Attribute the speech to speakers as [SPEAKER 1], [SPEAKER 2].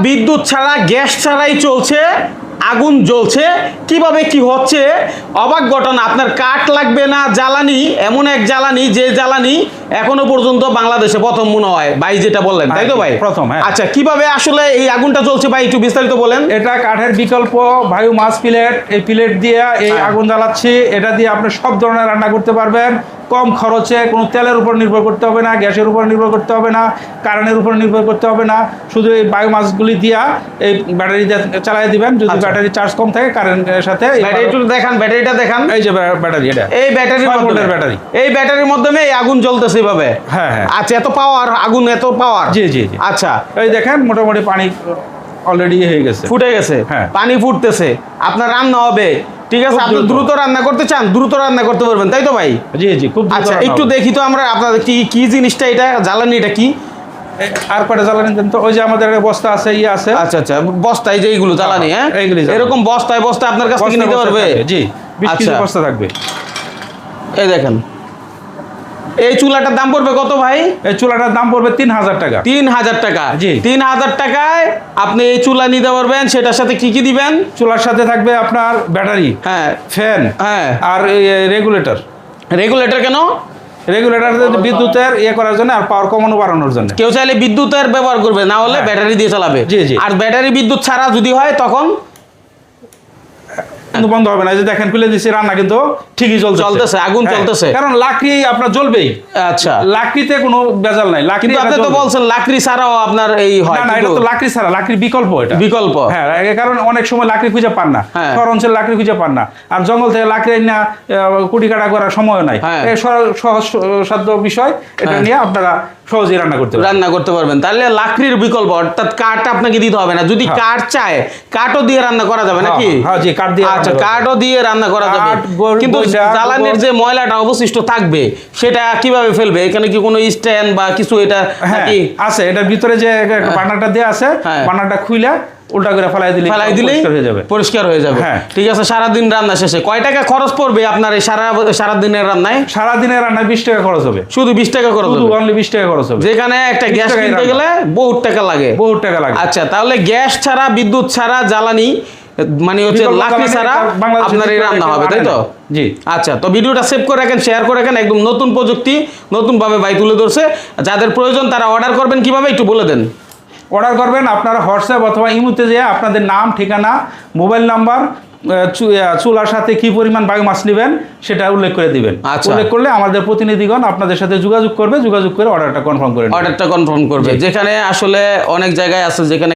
[SPEAKER 1] বিদ্যুৎ ছাড়া গ্যাস ছাড়াই চলছে, আগুন জ্বলছে, কিভাবে কি হচ্ছে অবাক ঘটনা। আপনার কাঠ লাগবে না, জ্বালানি, এমন এক জ্বালানি যে জ্বালানি এখনো পর্যন্ত বাংলাদেশে প্রথম মনে হয় ভাই, যেটা বললেন তাই তো ভাই?
[SPEAKER 2] প্রথম, হ্যাঁ।
[SPEAKER 1] আচ্ছা, কিভাবে আসলে এই আগুনটা জ্বলছে ভাই একটু বিস্তারিত বলেন।
[SPEAKER 2] এটা কাঠের বিকল্প বায়ু মাছ প্লেট, এই প্লেট দিয়ে এই আগুন জ্বালাচ্ছি। এটা দিয়ে আপনি সব ধরনের রান্না করতে পারবেন কম খরচে। কোনো তেলের উপর নির্ভর করতে হবে না, গ্যাসের উপর নির্ভর করতে হবে না, কারেন্টের উপর নির্ভর করতে হবে না। শুধু এই বায়ু মাছগুলি দিয়া এই ব্যাটারি চালাই দিবেন। যদি ব্যাটারি চার্জ কম থাকে কারেন্টের সাথে
[SPEAKER 1] একটু দেখান, ব্যাটারিটা দেখান।
[SPEAKER 2] এই যে ব্যাটারি, এটা
[SPEAKER 1] এই ব্যাটারির মধ্যে
[SPEAKER 2] ব্যাটারি,
[SPEAKER 1] এই ব্যাটারির মাধ্যমে এই আগুন জ্বলতেছে এভাবে।
[SPEAKER 2] হ্যাঁ হ্যাঁ।
[SPEAKER 1] আচ্ছা, এত পাওয়ার, আগুন এত পাওয়ার।
[SPEAKER 2] জি জি জি।
[SPEAKER 1] আচ্ছা,
[SPEAKER 2] এই দেখেন মোটামুটি পানি অলরেডি হয়ে গেছে,
[SPEAKER 1] ফুটে গেছে।
[SPEAKER 2] হ্যাঁ,
[SPEAKER 1] পানি ফুটতেছে, আপনার রান্না হবে। ঠিক আছে, আপনি দ্রুত রান্না করতে চান, দ্রুত রান্না করতে পারবেন তাই তো ভাই?
[SPEAKER 2] জি জি, খুব দ্রুত।
[SPEAKER 1] আচ্ছা, একটু দেখি তো আমরা আপনাদের কি কি জিনিসটা, এটা জ্বালানি, এটা কি?
[SPEAKER 2] আর কটা জ্বালানি দেন তো। ওই যে আমাদের একটা বস্তা আছে, ইয়ে আছে।
[SPEAKER 1] আচ্ছা আচ্ছা, বস্তায় যে এইগুলো জ্বালানি, হ্যাঁ
[SPEAKER 2] এইগুলি
[SPEAKER 1] এরকম বস্তায় বস্তায় আপনার কাছ থেকে নিতে পারবে?
[SPEAKER 2] জি, 20 কেজি
[SPEAKER 1] আচ্ছা,
[SPEAKER 2] বস্তা থাকবে।
[SPEAKER 1] এই দেখেন, এই চুলাটার দাম পড়বে কত ভাই?
[SPEAKER 2] এই চুলাটার দাম পড়বে 3000 টাকা।
[SPEAKER 1] 3000 টাকা?
[SPEAKER 2] জি।
[SPEAKER 1] 3000 টাকায় আপনি এই চুলা নিতে পারবেন। সেটার সাথে কি কি দিবেন?
[SPEAKER 2] চুলার সাথে থাকবে আপনার ব্যাটারি,
[SPEAKER 1] হ্যাঁ,
[SPEAKER 2] ফ্যান,
[SPEAKER 1] হ্যাঁ,
[SPEAKER 2] আর রেগুলেটর।
[SPEAKER 1] রেগুলেটর কেন?
[SPEAKER 2] রেগুলেটর বিদ্যুতের ইয়ে করার জন্য আর পাওয়ার কমানো বাড়ানোর জন্য।
[SPEAKER 1] কেউ চাইলে বিদ্যুতের ব্যবহার করবে, না হলে ব্যাটারি দিয়ে চালাবে।
[SPEAKER 2] জি জি।
[SPEAKER 1] আর ব্যাটারি বিদ্যুৎ ছাড়া যদি হয় তখন
[SPEAKER 2] কিন্তু বন্ধ হবে না। এই যে দেখেন, খুলে দিচ্ছি, রান্না কিন্তু ঠিকই
[SPEAKER 1] চলতেছে, আগুন চলতেছে।
[SPEAKER 2] কারণ লাকড়ি আপনার জ্বলবেই।
[SPEAKER 1] আচ্ছা,
[SPEAKER 2] লাকড়িতে কোনো ভেজাল নাই।
[SPEAKER 1] কিন্তু আপনি তো বলছেন লাকড়ি ছাড়াও আপনার এই হয়।
[SPEAKER 2] না, এটা তো লাকড়ি ছাড়া, লাকড়ির বিকল্প এটা।
[SPEAKER 1] বিকল্প,
[SPEAKER 2] হ্যাঁ। কারণ অনেক সময় লাকড়ি খুঁজে পান না, শহর অঞ্চলে লাকড়ি খুঁজে পান না, আর জঙ্গল থেকে লাকড়ি না কুটি কাটা করার সময় নাই। সহজ সাধ্য বিষয়, এটা নিয়ে আপনারা সহজেই রান্না করতে পারবেন।
[SPEAKER 1] তাহলে লাকড়ির বিকল্প, অর্থাৎ কাঠ আপনাকে দিতে হবে না। যদি কাঠ চায়, কাঠও দিয়ে রান্না করা যাবে নাকি?
[SPEAKER 2] হ্যাঁ জি, কাঠ দিয়ে।
[SPEAKER 1] আচ্ছা, কাঠও দিয়ে রান্না করা যাবে, কিন্তু জ্বালানির যে ময়লাটা অবশিষ্ট থাকবে সেটা কিভাবে ফেলবে? এখানে কি কোনো স্ট্যান্ড বা কিছু এটা
[SPEAKER 2] আছে? এটার ভিতরে যে বার্নারটা দেয়া আছে, বার্নারটা খুইলা উল্টা করে ফেলাই দিলেই
[SPEAKER 1] পরিষ্কার হয়ে যাবে।
[SPEAKER 2] হ্যাঁ,
[SPEAKER 1] ঠিক আছে। সারাদিন রান্না শেষে কয় টাকা খরচ পড়বে আপনার এই সারাদিনের রান্নায়?
[SPEAKER 2] সারাদিনের রান্নায় 20 টাকা খরচ হবে।
[SPEAKER 1] শুধু 20 টাকা খরচ হবে?
[SPEAKER 2] অনলি 20 টাকা খরচ হবে।
[SPEAKER 1] যেখানে একটা গ্যাস কিনতে গেলে বহুত টাকা লাগে।
[SPEAKER 2] বহুত টাকা লাগে।
[SPEAKER 1] আচ্ছা, তাহলে গ্যাস ছাড়া, বিদ্যুৎ ছাড়া, জ্বালানি মানে হচ্ছে লাকড়ি ছাড়া আপনার এই রান্না হবে, তাই তো?
[SPEAKER 2] জি।
[SPEAKER 1] আচ্ছা, তো ভিডিওটা সেভ করে রাখেন, শেয়ার করে রাখেন। একদম নতুন প্রযুক্তি, নতুন ভাবে ভাই তুলে ধরছে। যাদের প্রয়োজন তারা অর্ডার করবেন কিভাবে একটু বলে দেন।
[SPEAKER 2] অর্ডার করবেন আপনারা হোয়াটসঅ্যাপ অথবা ইমোতে যেয়ে আপনাদের নাম, ঠিকানা, মোবাইল নাম্বার, চুলার সাথে কি পরিমাণ বায়োমাস নেবেন সেটা উল্লেখ করে দিবেন। উল্লেখ করলে আমাদের প্রতিনিধিগণ আপনাদের সাথে যোগাযোগ করবে, যোগাযোগ করে অর্ডারটা কনফার্ম করবে।
[SPEAKER 1] যেখানে আসলে অনেক জায়গায় আছে যেখানে